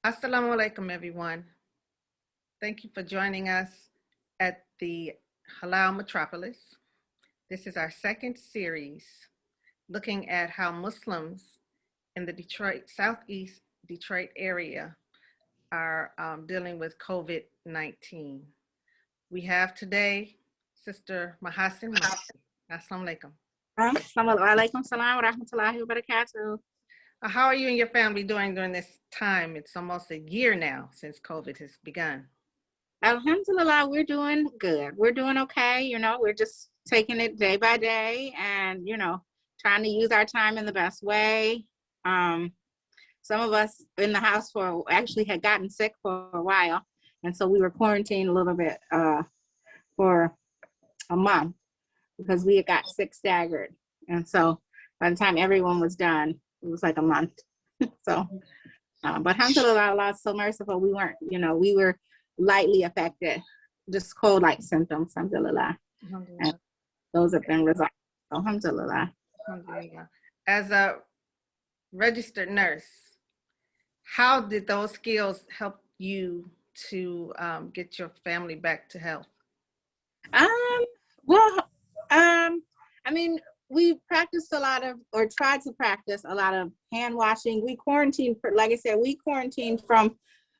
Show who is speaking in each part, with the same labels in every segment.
Speaker 1: Assalamu alaikum, everyone. Thank you for joining us at the Halal Metropolis. This is our second series looking at how Muslims in the Southeast Detroit area are dealing with COVID-19. We have today Sister Mahasin Mahdi. Assalamu alaikum.
Speaker 2: Alaikum salam wa rahmatullahi wa barakatuh.
Speaker 1: How are you and your family doing during this time? It's almost a year now since COVID has begun.
Speaker 2: Alhamdulillah, we're doing good. We're doing okay. We're just taking it day by day and, trying to use our time in the best way. Some of us in the house actually had gotten sick for a while. And so we were quarantined a little bit for a month because we had got sick staggered. And so by the time everyone was done, it was like a month. But alhamdulillah, Allah is so merciful. We weren't, we were lightly affected, just cold-like symptoms, alhamdulillah. And those have been resolved. Alhamdulillah.
Speaker 1: Alhamdulillah. As a registered nurse, how did those skills help you to get your family back to health?
Speaker 2: We practiced tried to practice a lot of hand washing. We quarantined, like I said, from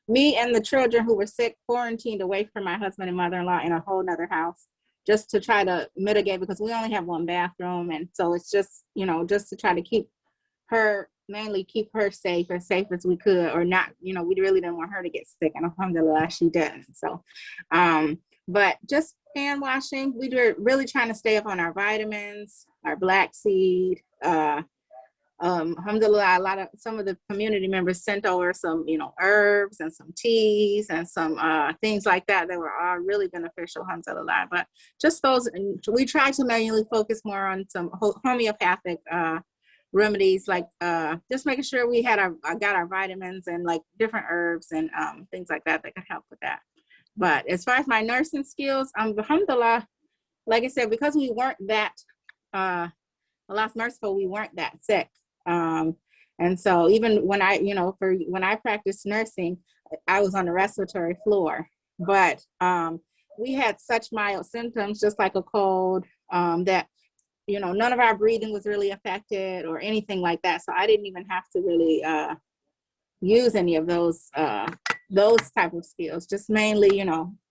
Speaker 2: me and the children who were sick, quarantined away from my husband and mother-in-law in a whole nother house, just to try to mitigate, because we only have one bathroom. And so it's just, just to try to keep her safe, as safe as we could, or not, we really didn't want her to get sick. And alhamdulillah, she didn't. So, but just hand washing, we were really trying to stay up on our vitamins, our black seed. Alhamdulillah, some of the community members sent over some, herbs and some teas and some things like that were all really beneficial, alhamdulillah. But just those, we tried to manually focus more on some homeopathic remedies, like just making sure we got our vitamins and like different herbs and things like that could help with that. But as far as my nursing skills, alhamdulillah, like I said, because we weren't that, Allah's merciful, we weren't that sick. And so even when when I practiced nursing, I was on the respiratory floor, but we had such mild symptoms, just like a cold, that, none of our breathing was really affected or anything like that. So I didn't even have to really use any of those type of skills, just mainly,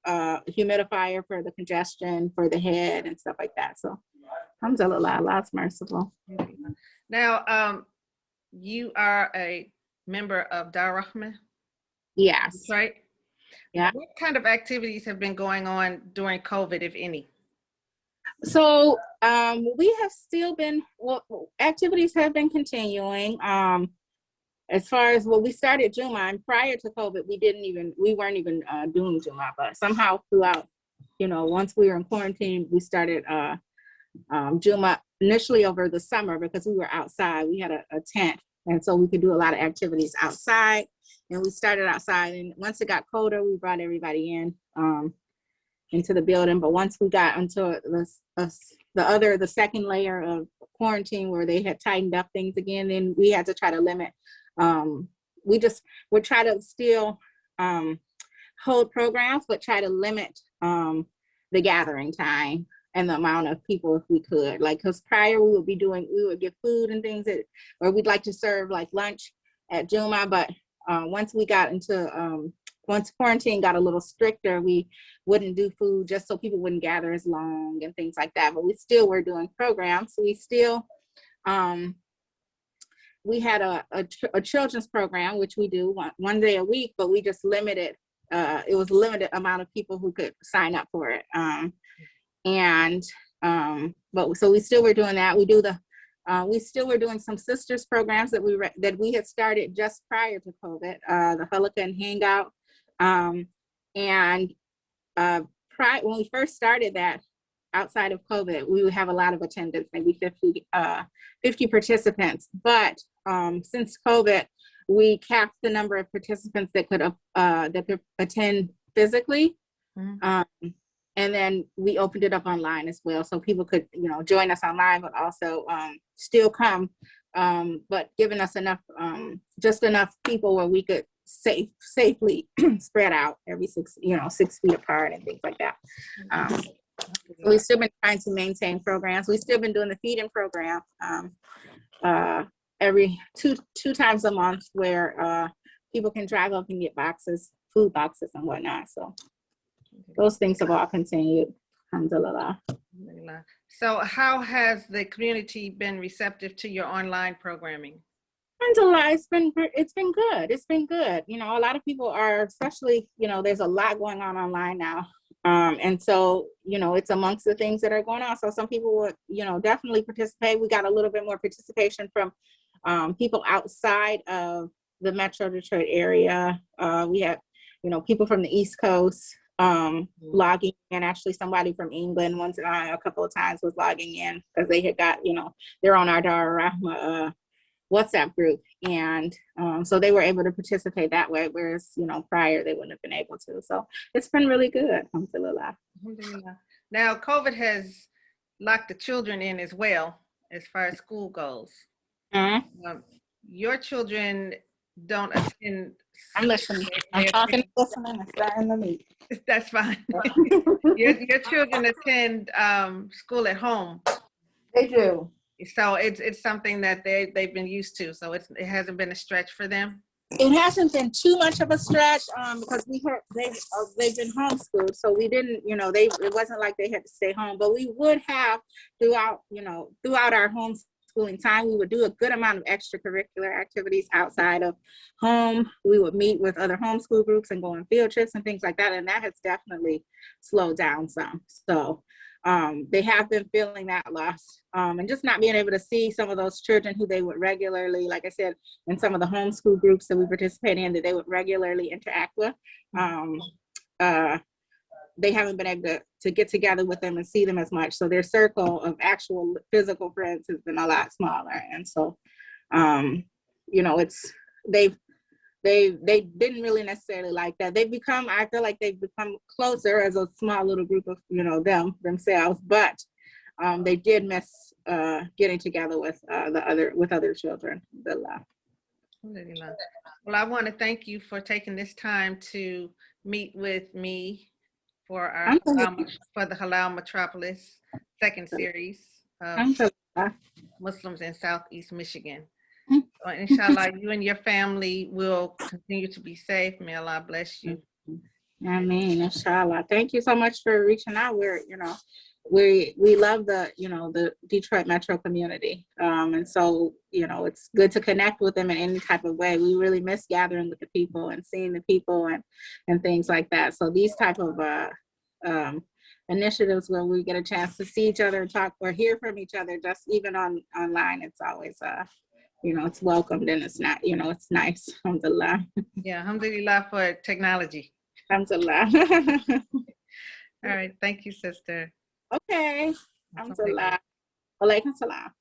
Speaker 2: humidifier for the congestion, for the head and stuff like that. So alhamdulillah, Allah's merciful.
Speaker 1: Now, you are a member of Dar Al Rahma?
Speaker 2: Yes.
Speaker 1: Right?
Speaker 2: Yeah.
Speaker 1: What kind of activities have been going on during COVID, if any?
Speaker 2: So we have still been, activities have been continuing. As far as we started Juma, and prior to COVID, we weren't even doing Juma, but somehow throughout, once we were in quarantine, we started Juma initially over the summer because we were outside. We had a tent, and so we could do a lot of activities outside, and we started outside. And once it got colder, we brought everybody into the building. But once we got into the second layer of quarantine, where they had tightened up things again, then we had to try to limit. We'll try to still hold programs, but try to limit the gathering time and the amount of people if we could. Like, because prior we would give food and things or we'd like to serve like lunch at Juma, but once quarantine got a little stricter, we wouldn't do food just so people wouldn't gather as long and things like that. But we still were doing programs. We still, we had a children's program, which we do one day a week, but we just limited, it was a limited amount of people who could sign up for it. But so we still were doing that. We still were doing some sisters programs that we had started just prior to COVID, the Halakha and Hangout. When we first started that, outside of COVID, we would have a lot of attendance, maybe 50 participants. But since COVID, we capped the number of participants that could attend physically. Mm-hmm. And then we opened it up online as well, so people could, join us online, but also still come, but giving us enough, just enough people where we could safely spread out every 6 feet apart and things like that. We've still been trying to maintain programs. We've still been doing the feeding program every two times a month, where people can drive up and get food boxes and whatnot. So those things have all continued. Alhamdulillah.
Speaker 1: So how has the community been receptive to your online programming?
Speaker 2: Alhamdulillah, it's been good. It's been good. You know, a lot of people are, especially, there's a lot going on online now. And so, it's amongst the things that are going on. So some people would, definitely participate. We got a little bit more participation from people outside of the Metro Detroit area. We have, people from the East Coast logging in. Actually, somebody from England a couple of times was logging in because they had got, they're on our Dar Al Rahma WhatsApp group. And so they were able to participate that way, whereas, prior they wouldn't have been able to. So it's been really good. Alhamdulillah.
Speaker 1: Now, COVID has locked the children in as well, as far as school goes. Your children don't attend.
Speaker 2: I'm listening. I'm talking, listening, and starting the meet.
Speaker 1: That's fine. Your children attend school at home.
Speaker 2: They do.
Speaker 1: So it's something that they've been used to. So it hasn't been a stretch for them.
Speaker 2: It hasn't been too much of a stretch because they've been homeschooled. So we didn't, it wasn't like they had to stay home. But we would have throughout our homeschooling time, we would do a good amount of extracurricular activities outside of home. We would meet with other homeschool groups and go on field trips and things like that. And that has definitely slowed down some. So they have been feeling that loss and just not being able to see some of those children who they would regularly, like I said, in some of the homeschool groups that we participate in, that they would regularly interact with. They haven't been able to get together with them and see them as much. So their circle of actual physical friends has been a lot smaller. And so, they didn't really necessarily like that. I feel like they've become closer as a small little group of, themselves, but they did miss getting together with other children.
Speaker 1: Well, I want to thank you for taking this time to meet with me for the Halal Metropolis second series of Muslims in Southeast Michigan. So inshallah, you and your family will continue to be safe. May Allah bless you.
Speaker 2: Ameen, inshallah. Thank you so much for reaching out. We love the Detroit metro community. And so, it's good to connect with them in any type of way. We really miss gathering with the people and seeing the people and things like that. So these type of initiatives where we get a chance to see each other and talk or hear from each other, just even online, it's always it's welcomed and it's not, it's nice. Alhamdulillah.
Speaker 1: Yeah, alhamdulillah for technology.
Speaker 2: Alhamdulillah.
Speaker 1: All right. Thank you, sister.
Speaker 2: Okay. Alhamdulillah. Walaikum salam.